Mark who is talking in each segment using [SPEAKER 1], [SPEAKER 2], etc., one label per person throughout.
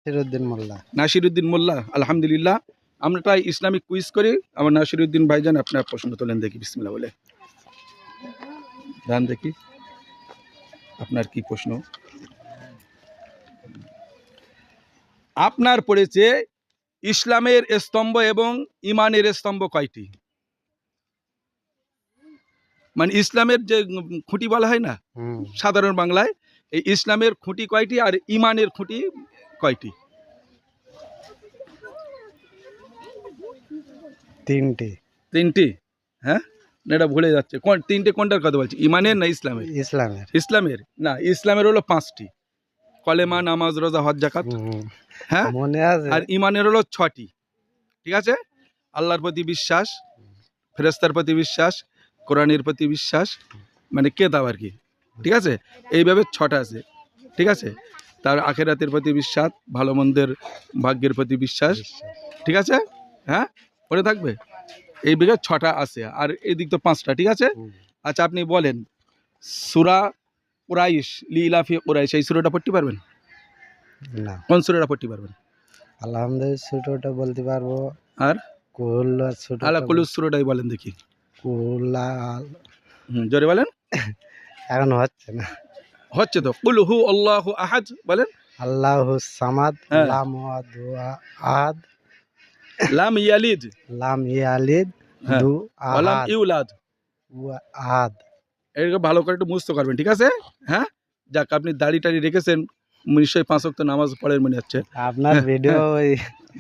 [SPEAKER 1] নাসিরউদ্দিন মোল্লা।
[SPEAKER 2] নাসিরউদ্দিন মোল্লা, আলহামদুলিল্লাহ। আমরা একটা ইসলামিক কুইজ করি। আমার নাসিরউদ্দিন ভাইজান আপনার প্রশ্ন তোলেন দেখি, বিসমিল্লাহ বলে ধান দেখি আপনার কি প্রশ্ন। আপনার পড়েছে ইসলামের স্তম্ভ এবং ইমানের স্তম্ভ কয়টি? মানে ইসলামের যে খুঁটি বলা হয় না সাধারণ বাংলায়, এই ইসলামের খুঁটি কয়টি আর ইমানের খুঁটি কয়টি?
[SPEAKER 1] তিনটি।
[SPEAKER 2] তিনটি? হ্যাঁ, না এটা ভুলে যাচ্ছে। তিনটে কোনটার কথা বলছি, ইমানের না ইসলামের?
[SPEAKER 1] ইসলামের।
[SPEAKER 2] ইসলামের না, ইসলামের হলো 5টি, কলেমা, নামাজ, রোজা, হজ, যাকাত। হ্যাঁ,
[SPEAKER 1] মনে আছে।
[SPEAKER 2] আর ইমানের হলো 6টি। ঠিক আছে, আল্লাহর প্রতি বিশ্বাস, ফেরেশতার প্রতি বিশ্বাস, কোরআনের প্রতি বিশ্বাস, মানে কেতাব আর কি। ঠিক আছে, এইভাবে 6টা আছে। ঠিক আছে, তার আখিরাতের প্রতি বিশ্বাস, ভালো মন্দের ভাগ্যের প্রতি বিশ্বাস। ঠিক আছে, হ্যাঁ পড়ে থাকবে। এই বিঘা 6টা আছে, আর এই দিক তো 5টা। ঠিক আছে, আচ্ছা আপনি বলেন সূরা কুরাইশ, লিলাফি কুরাইশ, এই সূরাটা পড়তে পারবেন?
[SPEAKER 1] না।
[SPEAKER 2] কোন সূরাটা পড়তে পারবেন?
[SPEAKER 1] আলহামদুলিল্লাহ ছোটটা বলতে পারবো।
[SPEAKER 2] আর
[SPEAKER 1] কুল ছোট।
[SPEAKER 2] আলা কুলুস সূরাটাই বলেন দেখি।
[SPEAKER 1] কুলা।
[SPEAKER 2] জোরে বলেন।
[SPEAKER 1] এখন হচ্ছে না।
[SPEAKER 2] হচ্ছে তো, কুল হু আল্লাহু আহাদ বলেন।
[SPEAKER 1] আল্লাহুস সামাদ,
[SPEAKER 2] হ্যাঁ।
[SPEAKER 1] লাম আহাদ,
[SPEAKER 2] লাম ইয়ালিদ,
[SPEAKER 1] লাম ইয়ালিদ,
[SPEAKER 2] হ্যাঁ,
[SPEAKER 1] দু
[SPEAKER 2] ওয়ালাম
[SPEAKER 1] আহাদ,
[SPEAKER 2] ইউলাদ।
[SPEAKER 1] আহাদ।
[SPEAKER 2] এরকম ভালো করে একটু মুখস্থ করবেন। ঠিক আছে, হ্যাঁ যাক, আপনি দাড়ি টাড়ি রেখেছেন, নিশ্চয়ই 5 ওয়াক্ত নামাজ পড়েন মনে হচ্ছে।
[SPEAKER 1] আপনার ভিডিও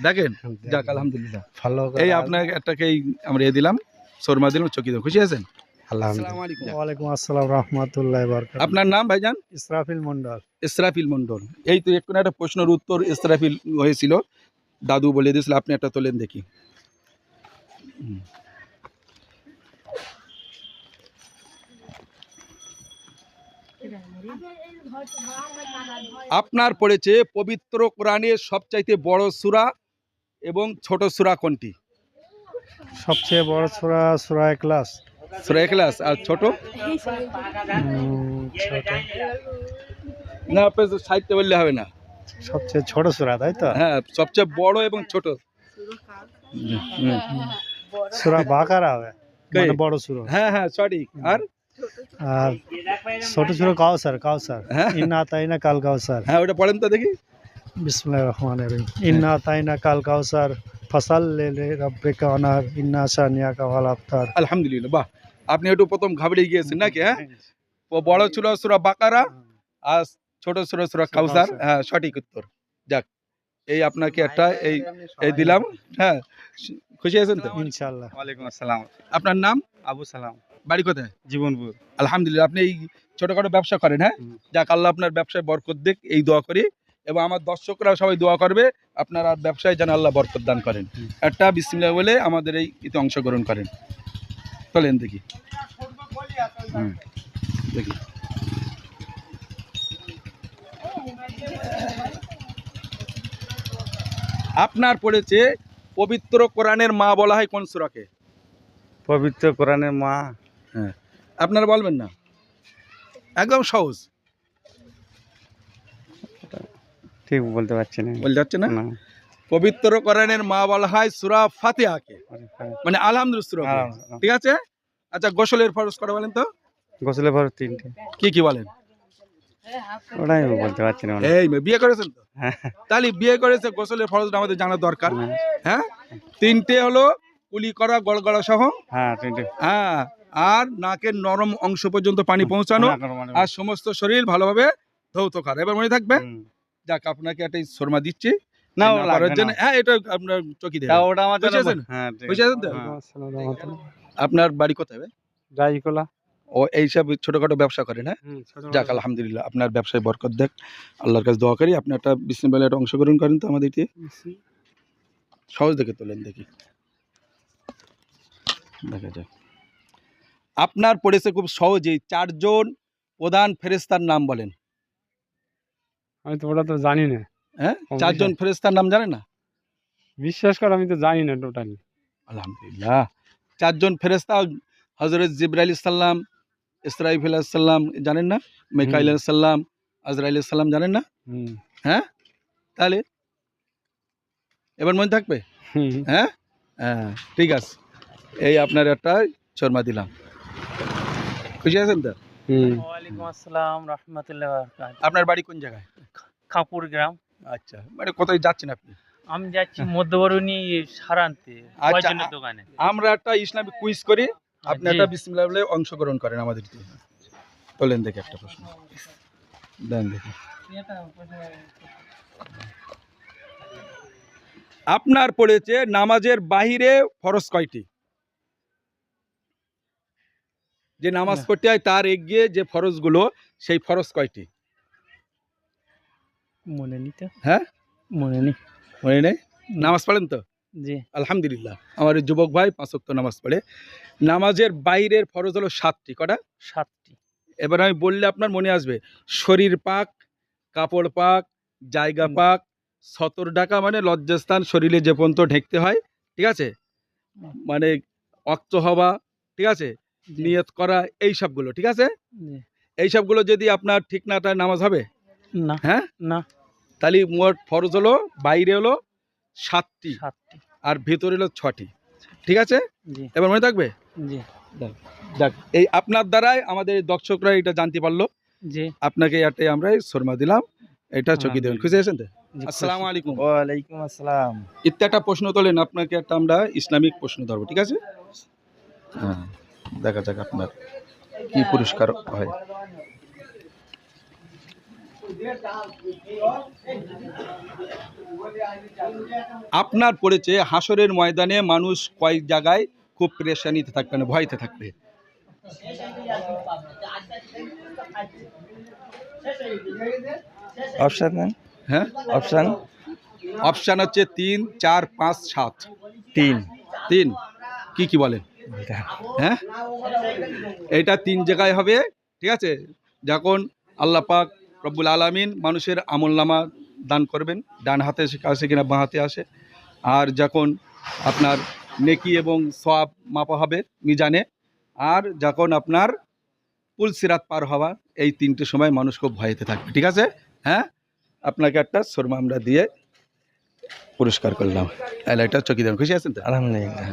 [SPEAKER 2] দেখেন, যাক আলহামদুলিল্লাহ।
[SPEAKER 1] ফলো
[SPEAKER 2] এই আপনাকে একটাকেই আমরা দিলাম, শর্মা দিলাম, চকি দিলাম। খুশি আছেন?
[SPEAKER 1] আলহামদুলিল্লাহ। ওয়ালাইকুম আসসালাম রাহমাতুল্লাহি ওয়া বারাকাতুহু।
[SPEAKER 2] আপনার নাম ভাইজান?
[SPEAKER 1] ইসরাফিল মন্ডল।
[SPEAKER 2] ইসরাফিল মন্ডল। এই তো একটু একটা প্রশ্নের উত্তর ইসরাফিল হয়েছিল, দাদু বলে দিয়েছিল। আপনি একটা তোলেন দেখি। আপনার পড়েছে পবিত্র কোরআনের সবচাইতে বড় সূরা এবং ছোট সূরা কোনটি?
[SPEAKER 1] সবচেয়ে বড় সূরা সূরা ইখলাস।
[SPEAKER 2] সূরা ইখলাস। আর ছোট?
[SPEAKER 1] ছোট।
[SPEAKER 2] না, আপনি সাহিত্য বললে হবে না।
[SPEAKER 1] সবচেয়ে ছোট সূরা, তাই তো?
[SPEAKER 2] হ্যাঁ, সবচেয়ে বড় এবং ছোট।
[SPEAKER 1] সূরা বাকারা হবে, মানে বড় সূরা।
[SPEAKER 2] হ্যাঁ হ্যাঁ সঠিক। আর
[SPEAKER 1] আর ছোট সূরা কাউসার। কাউসার,
[SPEAKER 2] হ্যাঁ।
[SPEAKER 1] ইন্না আতাইনা কাল কাউসার।
[SPEAKER 2] হ্যাঁ, ওটা পড়েন তো দেখি।
[SPEAKER 1] বিসমিল্লাহির রহমানির রহিম। ইন্না আতাইনা কাল কাউসার ফাসাল্লি লিরাব্বিকা ওয়ানহার ইন্না শানিয়াকা ওয়াল আবতার।
[SPEAKER 2] আলহামদুলিল্লাহ, বাহ। আপনি একটু প্রথম ঘাবড়ে গিয়েছেন নাকি? হ্যাঁ, বড় ছিল সূরা বাকারা আর ছোট ছিল সূরা কাউসার। হ্যাঁ, সঠিক উত্তর। যাক, এই আপনাকে একটা এই দিলাম। হ্যাঁ, খুশি আছেন তো?
[SPEAKER 1] ইনশাআল্লাহ।
[SPEAKER 3] ওয়ালাইকুম আসসালাম।
[SPEAKER 2] আপনার নাম?
[SPEAKER 3] আবু সালাম,
[SPEAKER 2] বাড়ি কোথায়?
[SPEAKER 3] জীবনপুর।
[SPEAKER 2] আলহামদুলিল্লাহ। আপনি এই ছোটখাটো ব্যবসা করেন? হ্যাঁ, যাক আল্লাহ আপনার ব্যবসায় বরকত দিক, এই দোয়া করি। এবং আমার দর্শকরা সবাই দোয়া করবে আপনার আর ব্যবসায় যেন আল্লাহ বরকত দান করেন। একটা বিসমিল্লাহ বলে আমাদের এই ইতে অংশগ্রহণ করেন। চলেন দেখি। দেখি আপনার পড়েছে পবিত্র কোরআনের মা বলা হয় কোন সূরাকে?
[SPEAKER 3] পবিত্র কোরআনের মা।
[SPEAKER 2] হ্যাঁ, আপনারা বলবেন না, একদম সহজ।
[SPEAKER 3] ঠিক বলতে পারছি না।
[SPEAKER 2] বলতে যাচ্ছে না? পবিত্র কোরআনের মা বলা হয় সূরা ফাতিহাকে, মানে আলহামদুলিল্লাহ সূরা। ঠিক আছে, আচ্ছা গোসলের ফরজ করা বলেন তো?
[SPEAKER 3] গোসলের ফরজ 3টে।
[SPEAKER 2] কি কি বলেন?
[SPEAKER 3] ওটাই বলতে পারছি না।
[SPEAKER 2] এই বিয়ে করেছেন তো? তাহলে বিয়ে করেছে, গোসলের ফরজটা আমাদের জানা দরকার। হ্যাঁ, 3টে হলো কুলি করা, গড়গড়া সহ।
[SPEAKER 3] হ্যাঁ, 3টে।
[SPEAKER 2] হ্যাঁ, আর নাকের নরম অংশ পর্যন্ত পানি পৌঁছানো, আর সমস্ত শরীর ভালোভাবে ধৌত করা। এবার মনে থাকবে। যাক, আপনাকে একটা শর্মা দিচ্ছি।
[SPEAKER 3] না,
[SPEAKER 2] হ্যাঁ, এটা আপনার চকি দেয়।
[SPEAKER 3] ওটা আমার
[SPEAKER 2] বুঝে আছেন?
[SPEAKER 3] হ্যাঁ,
[SPEAKER 2] বুঝে আছেন তো? আপনার বাড়ি কোথায়?
[SPEAKER 1] রাইকোলা।
[SPEAKER 2] ও এইসব ছোটখাটো ব্যবসা করেন? হ্যাঁ, যাক আলহামদুলিল্লাহ, আপনার ব্যবসায় বরকত দেখ, আল্লাহর কাছে দোয়া করি। আপনি একটা বিসমিল্লাহ একটা অংশগ্রহণ করেন তো আমাদের দিয়ে। সহজ দেখে তোলেন দেখি, দেখা যাক। আপনার পড়েছে খুব সহজেই 4 জন প্রধান ফেরেশতার নাম বলেন।
[SPEAKER 1] আমি তো ওটা তো জানি না।
[SPEAKER 2] হ্যাঁ, 4 জন ফেরেশতার নাম জানেন না?
[SPEAKER 1] বিশ্বাস কর, আমি তো জানি না টোটালি।
[SPEAKER 2] আলহামদুলিল্লাহ। 4 জন ফেরেশতা, হযরত জিবরাইল আলাইহিস সালাম, ইসরাফিল আলাইহিস সালাম জানেন না? মিকাইল আলাইহিস সালাম, আজরাইল আলাইহিস সালাম জানেন না? হ্যাঁ, তাহলে এবার মনে থাকবে?
[SPEAKER 3] হুম।
[SPEAKER 2] হ্যাঁ হ্যাঁ, ঠিক আছে। এই আপনার একটা শর্মা দিলাম, খুশি আছেন তো?
[SPEAKER 3] হুম।
[SPEAKER 4] ওয়ালাইকুম আসসালাম রহমতুল্লাহ বারাকাতুহু।
[SPEAKER 2] আপনার বাড়ি কোন জায়গায়?
[SPEAKER 4] খাপুর গ্রাম।
[SPEAKER 2] আচ্ছা, মানে কোথায় যাচ্ছেন আপনি?
[SPEAKER 4] আমি যাচ্ছি মধ্যবরণী সারান্তে
[SPEAKER 2] আচ্ছা,
[SPEAKER 4] কয়জনের দোকানে।
[SPEAKER 2] আমরা একটা ইসলামিক কুইজ করি, আপনি
[SPEAKER 4] জি।
[SPEAKER 2] একটা বিসমিল্লাহ বলে অংশগ্রহণ করেন আমাদের দিয়ে। বলেন দেখি একটা প্রশ্ন দেন দেখি। আপনার পড়েছে নামাজের বাহিরে ফরজ কয়টি? যে নামাজ
[SPEAKER 1] না।
[SPEAKER 2] পড়তে হয় তার এগিয়ে যে ফরজগুলো, সেই ফরজ কয়টি?
[SPEAKER 1] মনে নিতে
[SPEAKER 2] হ্যাঁ,
[SPEAKER 1] মনে নেই।
[SPEAKER 2] মনে নেই? নামাজ পড়েন তো?
[SPEAKER 1] জি।
[SPEAKER 2] আলহামদুলিল্লাহ, আমার এই যুবক ভাই 5 ওয়াক্ত নামাজ পড়ে। নামাজের বাইরের ফরজ হলো 7টি। কটা?
[SPEAKER 4] 7টি।
[SPEAKER 2] এবার আমি বললে আপনার মনে আসবে। শরীর পাক, কাপড় পাক, জায়গা পাক, সতর ঢাকা মানে লজ্জাস্থান শরীরে যে পর্যন্ত ঢেকতে হয়, ঠিক আছে, মানে অক্ত হওয়া, ঠিক আছে,
[SPEAKER 1] জি।
[SPEAKER 2] নিয়ত করা, এই সবগুলো, ঠিক আছে।
[SPEAKER 1] জি।
[SPEAKER 2] এই সবগুলো যদি আপনার ঠিক না তাই নামাজ হবে?
[SPEAKER 1] না।
[SPEAKER 2] হ্যাঁ,
[SPEAKER 1] না।
[SPEAKER 2] তাহলে মোট ফরজ হলো বাইরে হলো 7টি
[SPEAKER 1] 7টি।
[SPEAKER 2] আর ভেতরে হলো 6টি, ঠিক আছে।
[SPEAKER 1] জি।
[SPEAKER 2] এবার মনে থাকবে?
[SPEAKER 1] জি।
[SPEAKER 2] যাক, এই আপনার দ্বারাই আমাদের দর্শকরা এটা জানতে পারলো।
[SPEAKER 1] জি।
[SPEAKER 2] আপনাকে এতে আমরা শর্মা দিলাম, এটা চকি দেবেন, খুশি আছেন তো?
[SPEAKER 1] জি,
[SPEAKER 2] আসসালামু আলাইকুম।
[SPEAKER 3] ওয়ালাইকুম আসসালাম।
[SPEAKER 2] একটা প্রশ্ন তোলেন, আপনাকে একটা আমরা ইসলামিক প্রশ্ন ধরবো, ঠিক আছে? হ্যাঁ, দেখা যাক আপনার কি পুরস্কার হয়। আপনার পড়েছে হাসরের ময়দানে মানুষ কয় জায়গায় খুব পেরেশানিতে থাকবে, না ভয়তে থাকবে?
[SPEAKER 3] অপশন দেন।
[SPEAKER 2] হ্যাঁ,
[SPEAKER 3] অপশন
[SPEAKER 2] অপশান হচ্ছে 3, 4, 5, 7।
[SPEAKER 3] 3।
[SPEAKER 2] 3 কি কি বলেন? হ্যাঁ, এটা 3 জায়গায় হবে, ঠিক আছে। যখন আল্লাহ পাক রব্বুল আলামিন মানুষের আমলনামা দান করবেন, ডান হাতে আসে কিনা বাঁ হাতে আসে, আর যখন আপনার নেকি এবং সওয়াব মাপা হবে মিজানে, আর যখন আপনার পুল সিরাত পার হওয়া, এই 3টে সময় মানুষ খুব ভয়েতে থাকবে, ঠিক আছে। হ্যাঁ, আপনাকে একটা শর্মা আমরা দিয়ে পুরস্কার করলাম, এটা চকি দেবেন, খুশি আছেন তো?
[SPEAKER 3] আলহামদুলিল্লাহ।